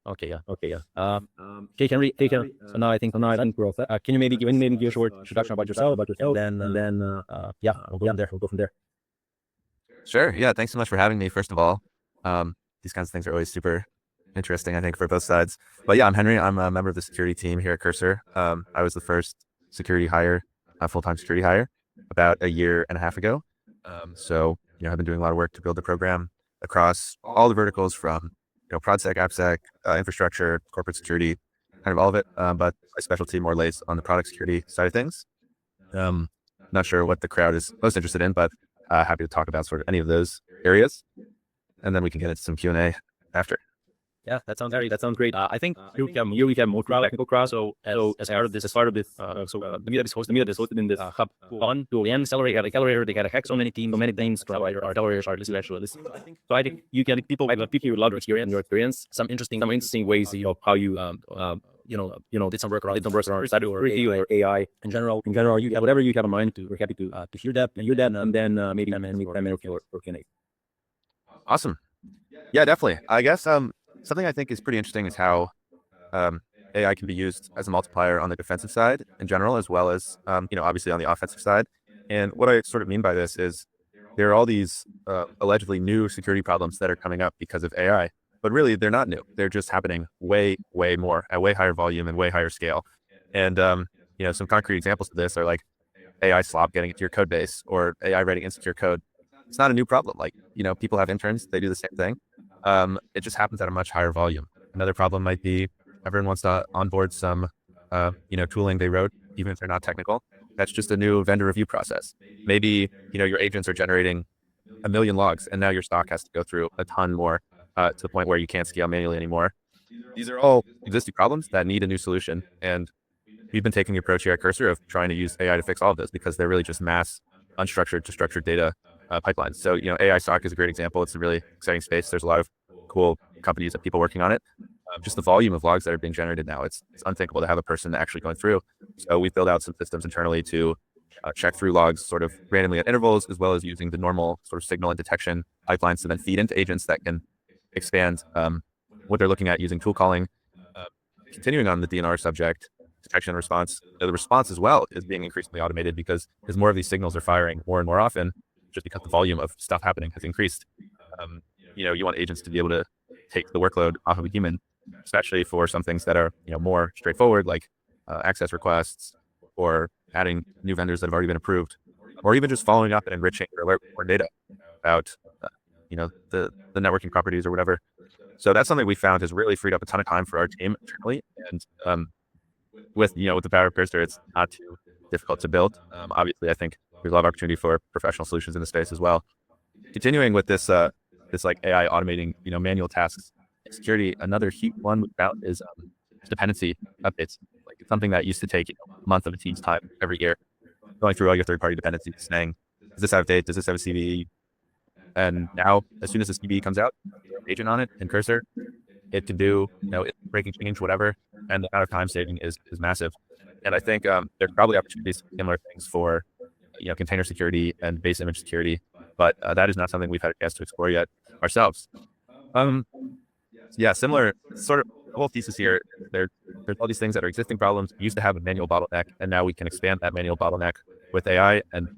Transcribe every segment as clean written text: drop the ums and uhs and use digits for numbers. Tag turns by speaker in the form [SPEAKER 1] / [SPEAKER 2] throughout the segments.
[SPEAKER 1] Okay, yeah. Okay, Henry, so now I think we're all set. Can you maybe give a short introduction about yourself, and then yeah, we'll go from there.
[SPEAKER 2] Sure. Yeah. Thanks so much for having me, first of all. These kinds of things are always super interesting, I think, for both sides. But yeah, I'm Henry. I'm a member of the security team here at Cursor. I was the first security hire, full-time security hire, about a year and a half ago. So, I've been doing a lot of work to build the program across all the verticals from, ProdSec, AppSec, infrastructure, corporate security, kind of all of it. But my specialty more lays on the product security side of things. Not sure what the crowd is most interested in, but happy to talk about sort of any of those areas, and then we can get into some Q&A after.
[SPEAKER 1] Yeah, that sounds great. I think here we have more technical crowd. So as I heard, this is part of this. The meetup is hosted in this hub on to accelerator. They got a hack so many teams, so many things. Our accelerators are listening actually. So I think you can people would love to hear your experience. Some interesting ways how you did some work around side or AI in general. You have whatever you have in mind. We're happy to hear that and then maybe 10 minutes or Q&A.
[SPEAKER 2] Awesome. Yeah, definitely. I guess something I think is pretty interesting is how AI can be used as a multiplier on the defensive side in general, as well as obviously on the offensive side. And what I sort of mean by this is there are all these allegedly new security problems that are coming up because of AI, but really they're not new. They're just happening way more at way higher volume and way higher scale. And some concrete examples of this are like AI slop getting into your code base or AI writing insecure code. It's not a new problem. Like, people have interns, they do the same thing. It just happens at a much higher volume. Another problem might be everyone wants to onboard some, tooling they wrote, even if they're not technical. That's just a new vendor review process. Maybe, your agents are generating 1 million logs and now your stock has to go through a ton more to the point where you can't scale manually anymore. These are all existing problems that need a new solution. And we've been taking the approach here at Cursor of trying to use AI to fix all of this because they're really just mass unstructured to structured data pipelines. So, AI stock is a great example. It's a really exciting space. There's a lot of cool companies and people working on it. Just the volume of logs that are being generated now, it's unthinkable to have a person actually going through. So we built out some systems internally to check through logs sort of randomly at intervals, as well as using the normal sort of signal and detection pipelines to then feed into agents that can expand what they're looking at using tool calling. Continuing on the DNR subject, detection and response, the response as well is being increasingly automated because as more of these signals are firing more and more often, just because the volume of stuff happening has increased. You want agents to be able to take the workload off of a human, especially for some things that are, more straightforward, like access requests or adding new vendors that have already been approved, or even just following up and enriching or alert more data about, the networking properties or whatever. So that's something we found has really freed up a ton of time for our team internally. And with the power of Cursor, it's not too difficult to build. Obviously, I think there's a lot of opportunity for professional solutions in the space as well. Continuing with this like AI automating manual tasks in security, another huge one we found is dependency updates. Like it's something that used to take a month of a team's time every year, going through all your third-party dependencies, saying, does this have a date? Does this have a CVE? And now, as soon as the CVE comes out, agent on it in Cursor, it can do breaking change, whatever, and the amount of time saving is massive. And I think there's probably opportunities for similar things for container security and base image security, but that is not something we've had a chance to explore yet ourselves. Yeah, similar sort of the whole thesis here. There's all these things that are existing problems. We used to have a manual bottleneck, and now we can expand that manual bottleneck with AI and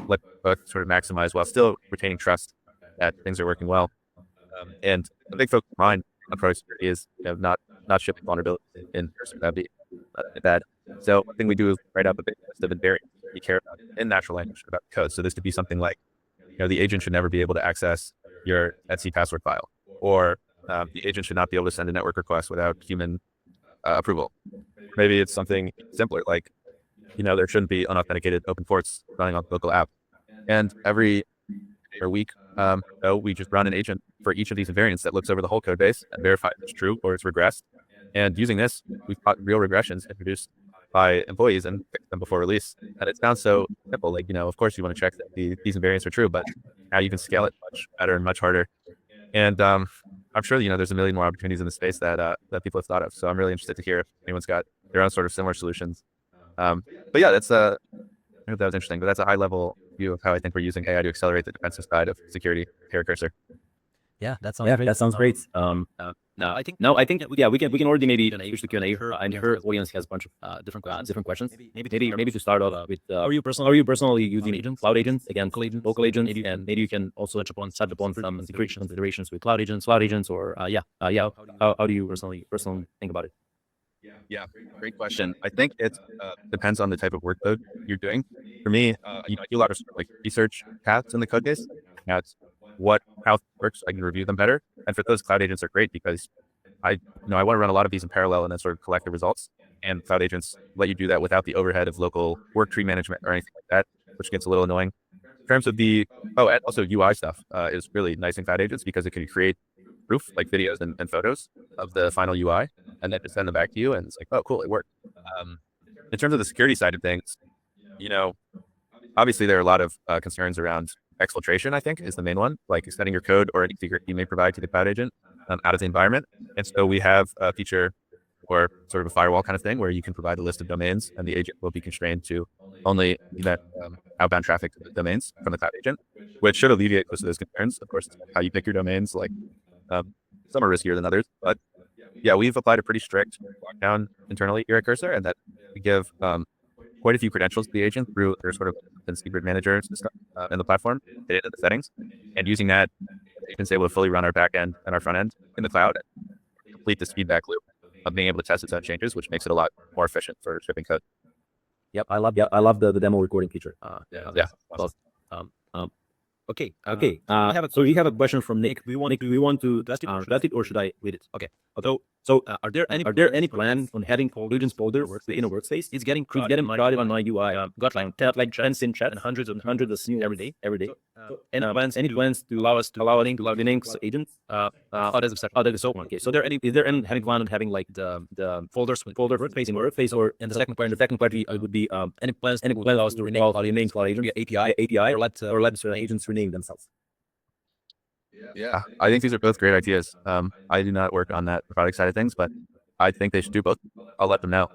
[SPEAKER 2] let both sort of maximize while still retaining trust that things are working well. And a big focus of mine on product security is not shipping vulnerabilities in Cursor. That'd be bad. So one thing we do is write up a big list of invariants we care about in natural language about code. So this could be something like, the agent should never be able to access your Etsy password file, or the agent should not be able to send a network request without human approval. Maybe it's something simpler, like, there shouldn't be unauthenticated open ports running on the local app. And every week, we just run an agent for each of these invariants that looks over the whole code base and verifies if it's true or it's regressed. And using this, we've got real regressions introduced by employees and fixed them before release. And it sounds so simple. Like, of course you want to check that these invariants are true, but now you can scale it much better and much harder. And I'm sure, there's a million more opportunities in the space that people have thought of. So I'm really interested to hear if anyone's got their own sort of similar solutions. But yeah, that's I hope that was interesting, but that's a high level view of how I think we're using AI to accelerate the defensive side of security here at Cursor.
[SPEAKER 1] Yeah, that sounds great. No, I think yeah, we can already maybe use the Q&A her, and her audience has a bunch of different questions. Maybe to start off with are you personally using cloud agents against local agents, and maybe you can also touch upon some security considerations with cloud agents, or how do you personally think about it?
[SPEAKER 2] Yeah, great question. I think it depends on the type of workload you're doing. For me, I do a lot of sort of like research paths in the code base. That's how it works. I can review them better. And for those, cloud agents are great because I want to run a lot of these in parallel and then sort of collect the results. And cloud agents let you do that without the overhead of local work tree management or anything like that, which gets a little annoying. In terms of and also UI stuff is really nice in cloud agents because it can create proof like videos and photos of the final UI and then just send them back to you. And it's like, oh, cool, it worked. Um, in terms of the security side of things, you know, obviously there are a lot of concerns around exfiltration, I think is the main one, like extending your code or any secret you may provide to the cloud agent out of the environment. And so we have a feature or sort of a firewall kind of thing where you can provide a list of domains and the agent will be constrained to only that outbound traffic to the domains from the cloud agent, which should alleviate most of those concerns. Of course, it's how you pick your domains, like some are riskier than others, but yeah, we've applied a pretty strict lockdown internally here at Cursor, and that we give quite a few credentials to the agent through their sort of secret manager system in the platform, hit it in the settings, and using that, the agent's able to fully run our back end and our front end in the cloud and complete this feedback loop of being able to test its own changes, which makes it a lot more efficient for shipping code.
[SPEAKER 1] Yep, I love the demo recording feature.
[SPEAKER 2] Yeah.
[SPEAKER 1] Well, okay. So we have a question from Nick. Do we want to test it or should I read it? Okay. So are there any plans on having agents folder in a workspace? It's getting crowded on my UI. Got like giants in chat and hundreds of new every day. Any plans to allow Linux agents? That is so on. Okay. So is there any having plan on having like the folder workspace in workspace, or and the second part would be any plans allow us to rename cloud agent via API or let agents rename themselves?
[SPEAKER 2] Yeah, I think these are both great ideas. I do not work on that product side of things, but I think they should do both. I'll let them know.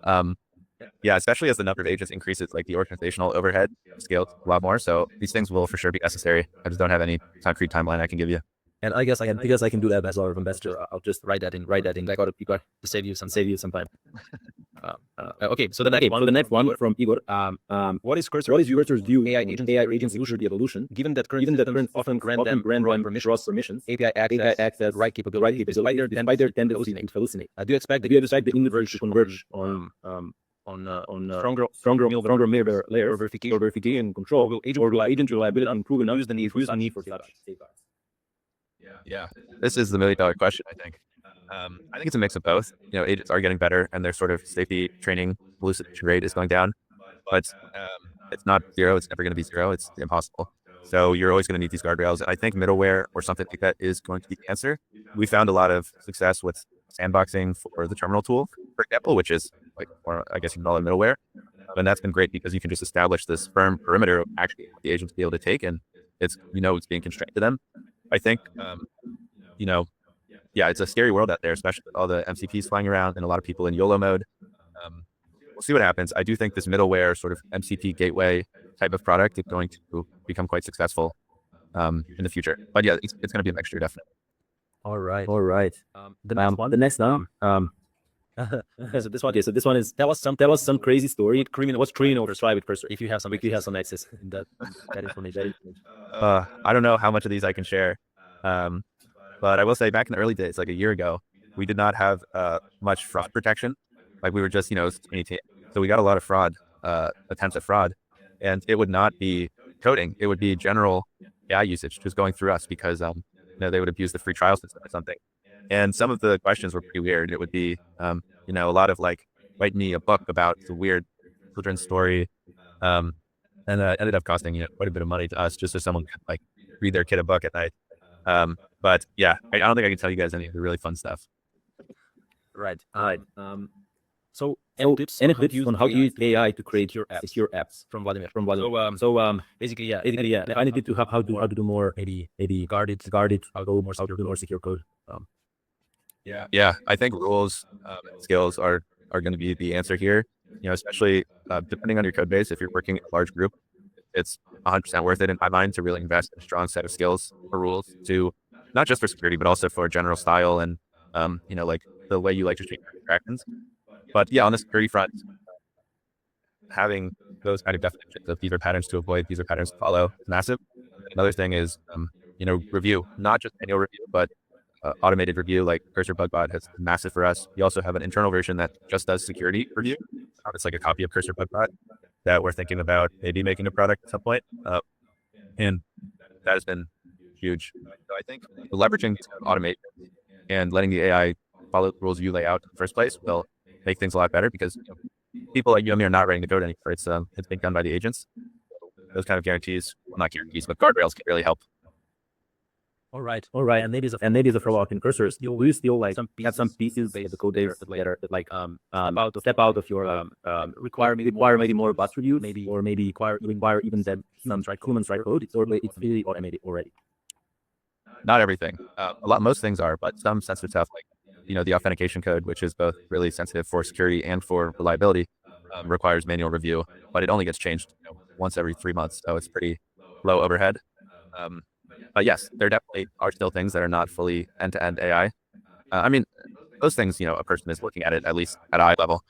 [SPEAKER 2] Yeah, especially as the number of agents increases, like the organizational overhead scales a lot more. So these things will for sure be necessary. I just don't have any concrete timeline I can give you.
[SPEAKER 1] And I guess I can do that as our investor. I'll just write that in. I got to save you some time. Okay, so the next one from Igor. What is Cursor's view AI agents usually evolution? Given that current often grant them permissions, API access, right capability, and by their tend to hallucinate. Do you expect the universe to converge on stronger middleware layer verification and control? Will agent reliability unproven use the need for safeguards?
[SPEAKER 2] Yeah, this is the $1 million question, I think. I think it's a mix of both. Agents are getting better and their sort of safety training hallucination rate is going down, but it's not zero. It's never going to be zero. It's impossible. So you're always going to need these guardrails. And I think middleware or something like that is going to be the answer. We found a lot of success with sandboxing for the terminal tool, for example, which is like, or I guess you can call it middleware. And that's been great because you can just establish this firm perimeter of actually what the agents be able to take, and it's being constrained to them. I think yeah, it's a scary world out there, especially with all the MCPs flying around and a lot of people in YOLO mode. We'll see what happens. I do think this middleware sort of MCP gateway type of product is going to become quite successful in the future. But yeah, it's going to be a mixture, definitely.
[SPEAKER 1] All right. The next one. So this one is tell us some crazy story. What's criminal describe it first if you have some access in that information.
[SPEAKER 2] I don't know how much of these I can share. But I will say back in the early days, like a year ago, we did not have much fraud protection. Like we were just, 2018. So we got a lot of fraud, attempts at fraud, and it would not be coding. It would be general AI usage just going through us because, they would abuse the free trial system or something. And some of the questions were pretty weird. It would be, a lot of like, write me a book about the weird children's story. And ended up costing, quite a bit of money to us just so someone could like read their kid a book at night. But yeah, I don't think I can tell you guys any of the really fun stuff.
[SPEAKER 1] Right. So any tips on how to use AI to create your apps from Vladimir. So basically, yeah, I need to have how to do more maybe guarded, how to do more secure code.
[SPEAKER 2] Yeah, I think rules and skills are going to be the answer here. Especially depending on your code base. If you're working in a large group, it's 100% worth it in my mind to really invest in a strong set of skills or rules to not just for security, but also for general style and like the way you like to treat your abstractions. But yeah, on the security front, having those kind of definitions of these are patterns to avoid, these are patterns to follow is massive. Another thing is, review, not just manual review, but automated review, like Cursor BugBot has been massive for us. We also have an internal version that just does security review. It's like a copy of Cursor BugBot that we're thinking about maybe making a product at some point. And that has been huge. So I think leveraging automation and letting the AI follow the rules you lay out in the first place will make things a lot better because people like you and me are not writing the code anymore. It's being done by the agents. Those kind of guarantees, well, not guarantees, but guardrails can really help.
[SPEAKER 1] All right. And maybe as a follow-up in cursors, do you still like have some pieces of the code there that like step out of your require maybe more bus reviews, maybe require even that humans write code, or it's really automated already?
[SPEAKER 2] Not everything. Most things are, but some sensitive stuff like the authentication code, which is both really sensitive for security and for reliability, requires manual review, but it only gets changed once every 3 months, so it's pretty low overhead. But yes, there definitely are still things that are not fully end-to-end AI. I mean, those things, a person is looking at it at least at eye level.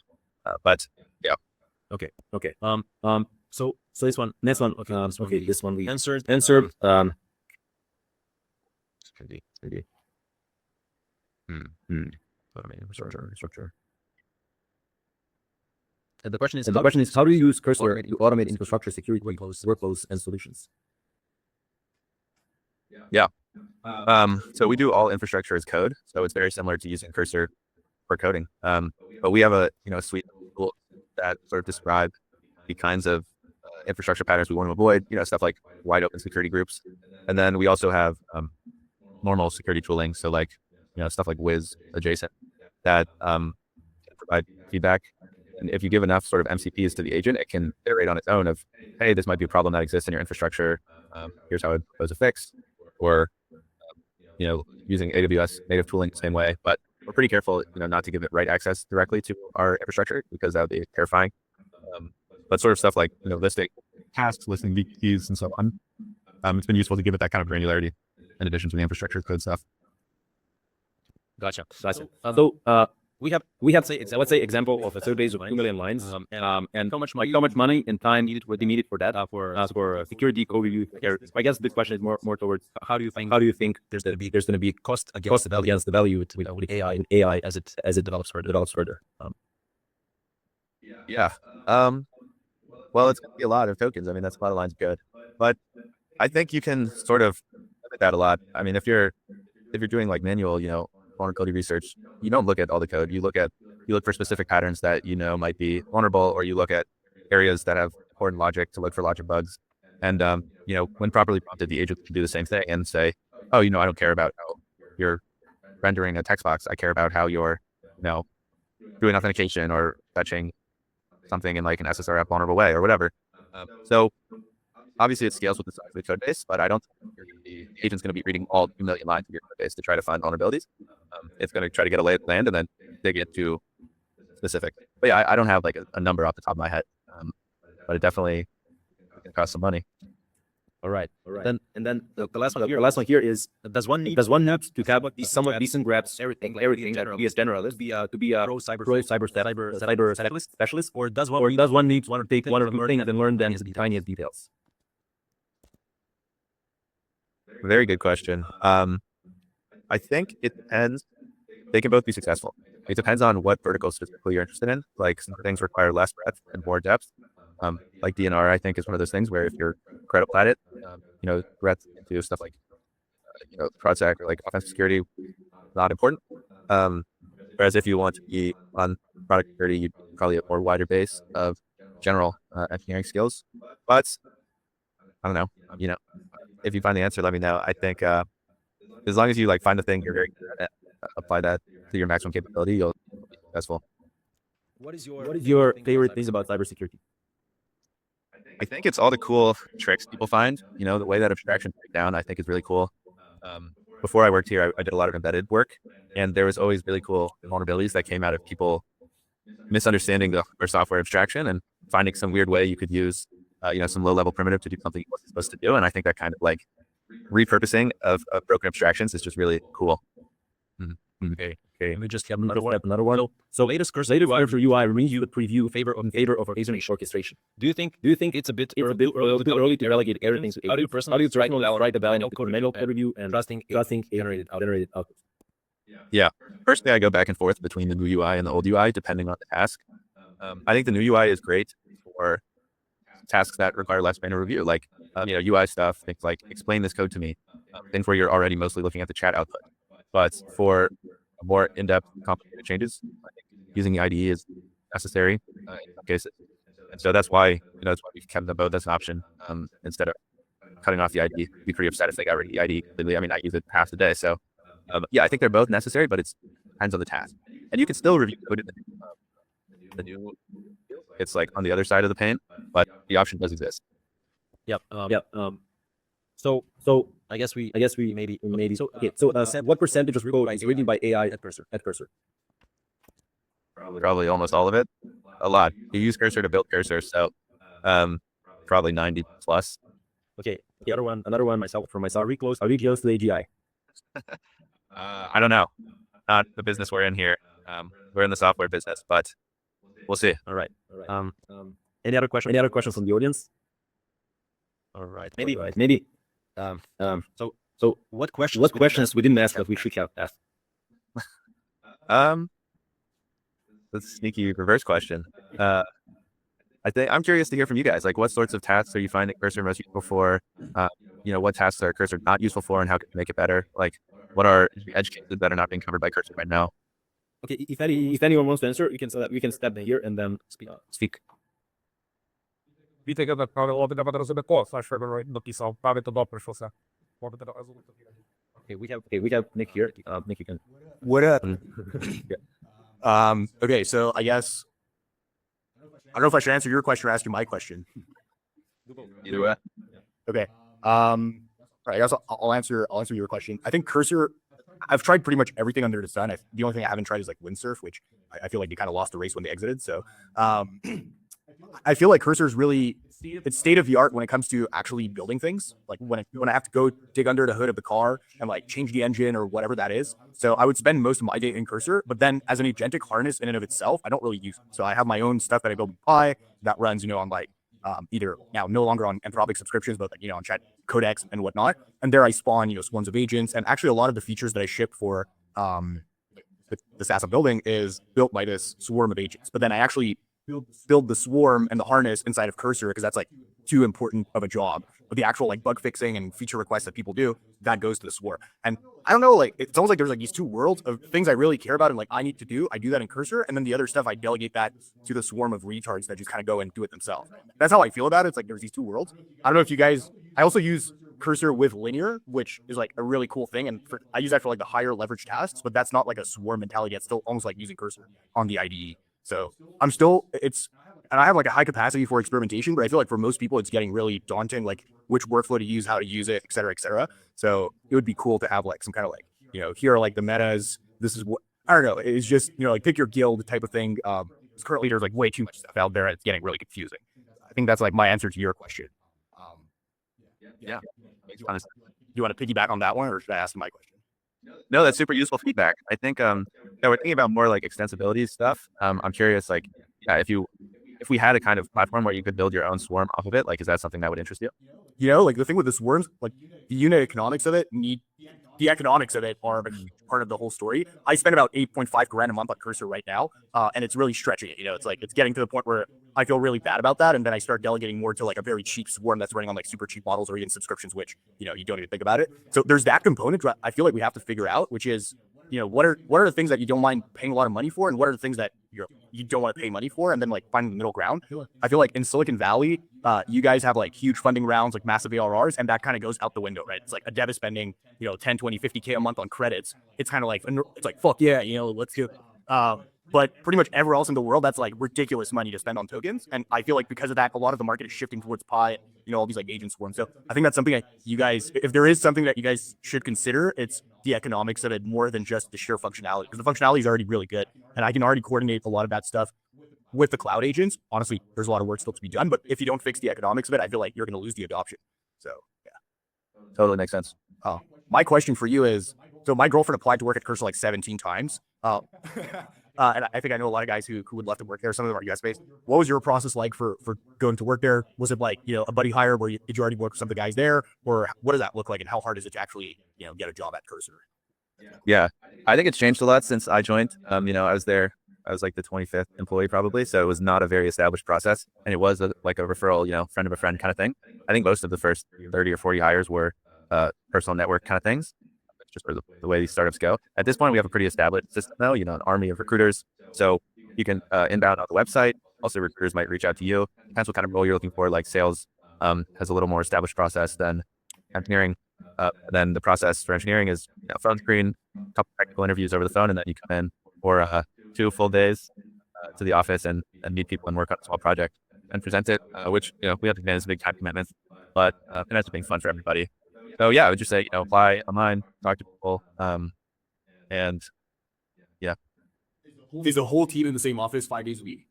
[SPEAKER 2] But yeah.
[SPEAKER 1] Okay. So this one, next one. Okay, this one we answered. Infrastructure. And the question is, how do you use Cursor to automate infrastructure security workflows and solutions?
[SPEAKER 2] Yeah. So we do all infrastructure as code. So it's very similar to using Cursor for coding. But we have a suite of tools that sort of describe the kinds of infrastructure patterns we want to avoid. Stuff like wide open security groups, and then we also have normal security tooling. So like stuff like Wiz adjacent that can provide feedback. And if you give enough sort of MCPs to the agent, it can iterate on its own of, hey, this might be a problem that exists in your infrastructure. Here's how I'd propose a fix. Or, using AWS native tooling the same way. But we're pretty careful, not to give it write access directly to our infrastructure because that would be terrifying. But sort of stuff like, listing tasks, listing keys, and so on. It's been useful to give it that kind of granularity in addition to the infrastructure code stuff.
[SPEAKER 1] Gotcha. So we have let's say example of a code base of 2 million lines, and how much money and time would be needed for that for security code review. I guess the question is more towards how do you think there's going to be cost against the value with AI as it develops further.
[SPEAKER 2] Yeah. Well, it's going to be a lot of tokens. I mean, that's a lot of lines of code, but I think you can sort of limit that a lot. I mean, if you're doing like manual, vulnerability research, you don't look at all the code. You look for specific patterns that might be vulnerable, or you look at areas that have important logic to look for logic bugs. And when properly prompted, the agent can do the same thing and say, oh, I don't care about how you're rendering a text box. I care about how you're doing authentication or fetching something in like an SSRF vulnerable way or whatever. So obviously it scales with the size of the code base, but I don't think the agent's going to be reading all 2 million lines of your code base to try to find vulnerabilities. It's going to try to get a lay of the land and then dig into specific. But yeah, I don't have like a number off the top of my head, but it definitely can cost some money.
[SPEAKER 1] All right. Then the last one here is, does one need to have somewhat decent grabs everything to be a generalist, to be a pro cyber specialist, or does one need to take one of the things and learn them the tiniest details?
[SPEAKER 2] Very good question. I think it depends. They can both be successful. It depends on what vertical specifically you're interested in. Like some things require less breadth and more depth. Like DNR, I think is one of those things where if you're credible at it, breadth into stuff like, ProdSec or like offensive security, not important. Whereas if you want to be on product security, you probably have a more wider base of general engineering skills. But I don't know, if you find the answer, let me know. I think as long as you find the thing you're very good at, apply that to your maximum capability, you'll be successful.
[SPEAKER 1] What is your favorite things about cybersecurity?
[SPEAKER 2] I think it's all the cool tricks people find. The way that abstraction breaks down, I think is really cool. Before I worked here, I did a lot of embedded work, and there was always really cool vulnerabilities that came out of people misunderstanding their software abstraction and finding some weird way you could use, some low-level primitive to do something you wasn't supposed to do. And I think that kind of repurposing of broken abstractions is just really cool.
[SPEAKER 1] Okay. Let me just have another one. So latest cursor UI review the preview in favor of agent orchestration. Do you think it's a bit early to relegate everything to agent? How do you personally write the balance of manual code review and trusting generated output?
[SPEAKER 2] Yeah. Personally, I go back and forth between the new UI and the old UI depending on the task. I think the new UI is great for tasks that require less manual review, like UI stuff, things like explain this code to me, things where you're already mostly looking at the chat output. But for more in-depth, complicated changes, I think using the IDE is necessary in some cases. And so that's why we've kept them both as an option instead of cutting off the IDE. I'd be pretty upset if they got rid of the IDE completely. I mean, I use it half the day. So yeah, I think they're both necessary, but it depends on the task. And you can still review code in the new. It's like on the other side of the pane, but the option does exist.
[SPEAKER 1] Yep. So I guess we maybe. So okay. So what percentage of code is written by AI at Cursor?
[SPEAKER 2] Probably almost all of it. A lot. You use Cursor to build Cursor, so probably 90 plus.
[SPEAKER 1] Okay. Another one from myself. Are we close to the AGI?
[SPEAKER 2] I don't know. Not the business we're in here. We're in the software business, but we'll see.
[SPEAKER 1] All right. Any other questions from the audience? All right. Maybe. So what questions we didn't ask that we should have asked?
[SPEAKER 2] That's a sneaky reverse question. I'm curious to hear from you guys. Like, what sorts of tasks are you finding Cursor most useful for? What tasks are Cursor not useful for, and how can you make it better? Like, what are edge cases that are not being covered by Cursor right now?
[SPEAKER 1] Okay, if anyone wants to answer, we can step in here and then speak.
[SPEAKER 3] Víte, tak právě bylo by dávat rozhodně kos, až dopísal právě to doprš se.
[SPEAKER 1] Okay, we have Nick here. Nick, you can.
[SPEAKER 4] What up? Okay, so I guess I don't know if I should answer your question or ask you my question.
[SPEAKER 2] Either way.
[SPEAKER 4] Okay. All right, I guess I'll answer your question. I think Cursor, I've tried pretty much everything under the sun. The only thing I haven't tried is like Windsurf, which I feel like they kind of lost the race when they exited. So I feel like Cursor is really, it's state of the art when it comes to actually building things. Like when I have to go dig under the hood of the car and like change the engine or whatever that is. So I would spend most of my day in Cursor, but then as an agentic harness in and of itself, I don't really use it. So I have my own stuff that I build in Pi that runs, on like either now no longer on Anthropic subscriptions, but like, on chat codecs and whatnot. And there I spawn, swarms of agents. And actually a lot of the features that I ship for the SaaS I'm building is built by this swarm of agents. But then I actually build the swarm and the harness inside of Cursor because that's like too important of a job. But the actual like bug fixing and feature requests that people do, that goes to the swarm. And I don't know, like it's almost like there's like these two worlds of things I really care about and like I need to do. I do that in Cursor, and then the other stuff I delegate that to the swarm of retards that just kind of go and do it themselves. That's how I feel about it. It's like there's these two worlds. I don't know if you guys. I also use Cursor with linear, which is like a really cool thing, and I use that for like the higher leverage tasks. But that's not like a swarm mentality. It's still almost like using Cursor on the IDE. So and I have like a high capacity for experimentation, but I feel like for most people, it's getting really daunting, like which workflow to use, how to use it, et cetera, et cetera. So it would be cool to have like some kind of like, here are like the metas. This is what, I don't know. It's just, like pick your guild type of thing. Currently there's like way too much stuff out there. It's getting really confusing. I think that's like my answer to your question.
[SPEAKER 2] Yeah.
[SPEAKER 4] Do you want to piggyback on that one, or should I ask my question?
[SPEAKER 2] No, that's super useful feedback. I think we're thinking about more like extensibility stuff. I'm curious, like, if we had a kind of platform where you could build your own swarm off of it, like, is that something that would interest you?
[SPEAKER 4] Like the thing with the swarms, like the unit economics of it the economics of it are a huge part of the whole story. I spend about 8.5 grand a month on Cursor right now, and it's really stretching it. It's like it's getting to the point where I feel really bad about that, and then I start delegating more to like a very cheap swarm that's running on like super cheap models or even subscriptions, which you don't even think about it. So there's that component I feel like we have to figure out, which is what are the things that you don't mind paying a lot of money for, and what are the things that you don't want to pay money for, and then like finding the middle ground. I feel like in Silicon Valley, you guys have like huge funding rounds, like massive ARRs, and that kind of goes out the window, right? It's like a dev is spending 10, 20, 50K a month on credits. It's kind of like, it's like, fuck yeah, let's do it. But pretty much everywhere else in the world, that's like ridiculous money to spend on tokens. And I feel like because of that, a lot of the market is shifting towards Pi, all these like agent swarms. So I think that's something that you guys, if there is something that you guys should consider, it's the economics of it more than just the sheer functionality, because the functionality is already really good. And I can already coordinate a lot of that stuff with the cloud agents. Honestly, there's a lot of work still to be done, but if you don't fix the economics of it, I feel like you're going to lose the adoption. So yeah.
[SPEAKER 2] Totally makes sense.
[SPEAKER 4] My question for you is, So my girlfriend applied to work at Cursor like 17 times. And I think I know a lot of guys who would love to work there. Some of them are US based. What was your process like for going to work there? Was it like, a buddy hire where did you already work with some of the guys there, or what does that look like, and how hard is it to actually, get a job at Cursor?
[SPEAKER 2] Yeah, I think it's changed a lot since I joined. I was there. I was like the 25th employee probably, so it was not a very established process, and it was like a referral, friend of a friend kind of thing. I think most of the first 30 or 40 hires were personal network kind of things. Just for the way these startups go. At this point, we have a pretty established system now, an army of recruiters. So you can inbound on the website. Also, recruiters might reach out to you. Depends what kind of role you're looking for. Like sales has a little more established process than engineering. Then the process for engineering is phone screen, a couple technical interviews over the phone, and then you come in for 2 full days to the office and meet people and work on a small project and present it, which, we have to manage a big time commitment, but it ends up being fun for everybody. So yeah, I would just say, apply online, talk to people, and yeah.
[SPEAKER 4] Is the whole team in the same office 5 days a week?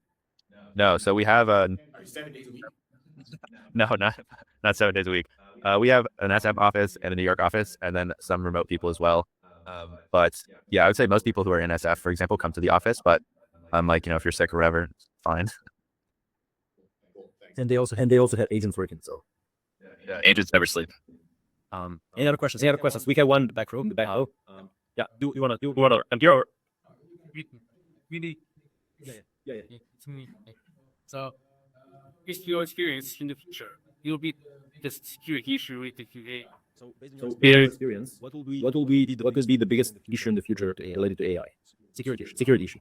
[SPEAKER 2] No, so we have
[SPEAKER 4] 7 days a week.
[SPEAKER 2] no, not 7 days a week. We have an SF office and a New York office, and then some remote people as well. But yeah, I would say most people who are in SF, for example, come to the office. But like, if you're sick or whatever, it's fine.
[SPEAKER 1] And they also have agents working. So
[SPEAKER 2] Yeah, agents never sleep.
[SPEAKER 1] any other questions? Any other questions? We have one in the back row. Yeah. Do you wanna come here or?
[SPEAKER 5] Really?
[SPEAKER 1] Yeah.
[SPEAKER 5] It's me. So, it's your experience in the future. You'll be the security issue related to AI.
[SPEAKER 1] So based on your experience, what will be the biggest issue in the future related to AI? Security issue.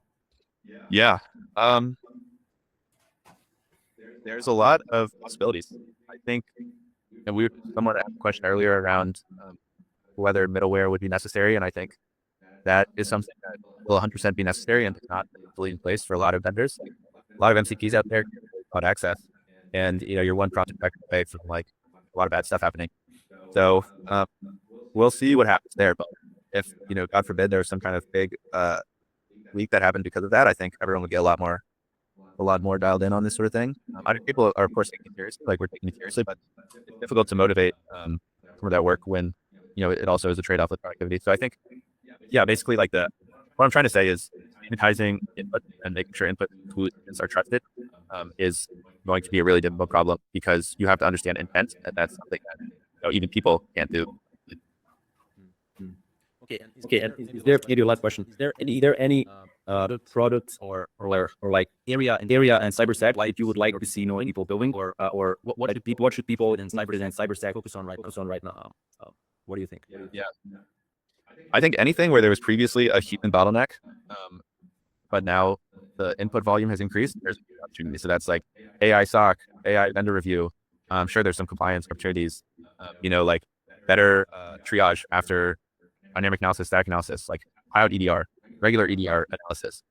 [SPEAKER 2] Yeah. There's a lot of possibilities. I think, and someone asked a question earlier around whether middleware would be necessary, and I think that is something that will 100% be necessary and not fully in place for a lot of vendors. A lot of MCPs out there about access, and you're one project back away from like a lot of bad stuff happening. So we'll see what happens there. But if God forbid, there's some kind of big leak that happened because of that, I think everyone would get a lot more dialed in on this sort of thing. I think people are, of course, taking it seriously, like we're taking it seriously, but it's difficult to motivate some of that work when it also is a trade-off with productivity. So I think, yeah, basically, like what I'm trying to say is sanitizing input and making sure input solutions are trusted is going to be a really difficult problem because you have to understand intent, and that's something that even people can't do.
[SPEAKER 1] Okay. And is there maybe a last question? Is there any product or like area and Cybersec like you would like to see people building or what should people in Cybersec focus on right now? What do you think?
[SPEAKER 2] Yeah. I think anything where there was previously a human bottleneck, but now the input volume has increased, there's a huge opportunity. So that's like AI SOC, AI vendor review. I'm sure there's some compliance opportunities, like better triage after dynamic analysis, static analysis, like cloud EDR, regular EDR analysis,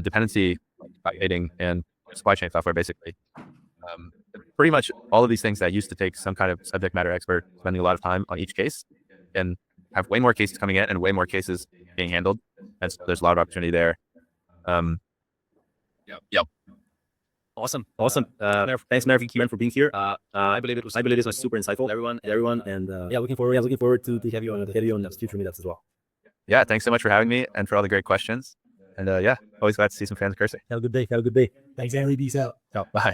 [SPEAKER 2] dependency evaluating, and supply chain software, basically. Pretty much all of these things that used to take some kind of subject matter expert spending a lot of time on each case and have way more cases coming in and way more cases being handled. And so there's a lot of opportunity there. Yep.
[SPEAKER 1] Awesome. Thanks, Nerf, for being here. I believe this was super insightful, everyone, and looking forward to have you on the future meetups as well.
[SPEAKER 2] Yeah, thanks so much for having me and for all the great questions. And always glad to see some fans of Cursor.
[SPEAKER 1] Have a good day.
[SPEAKER 3] Thanks, Henry. Peace out.
[SPEAKER 2] Bye.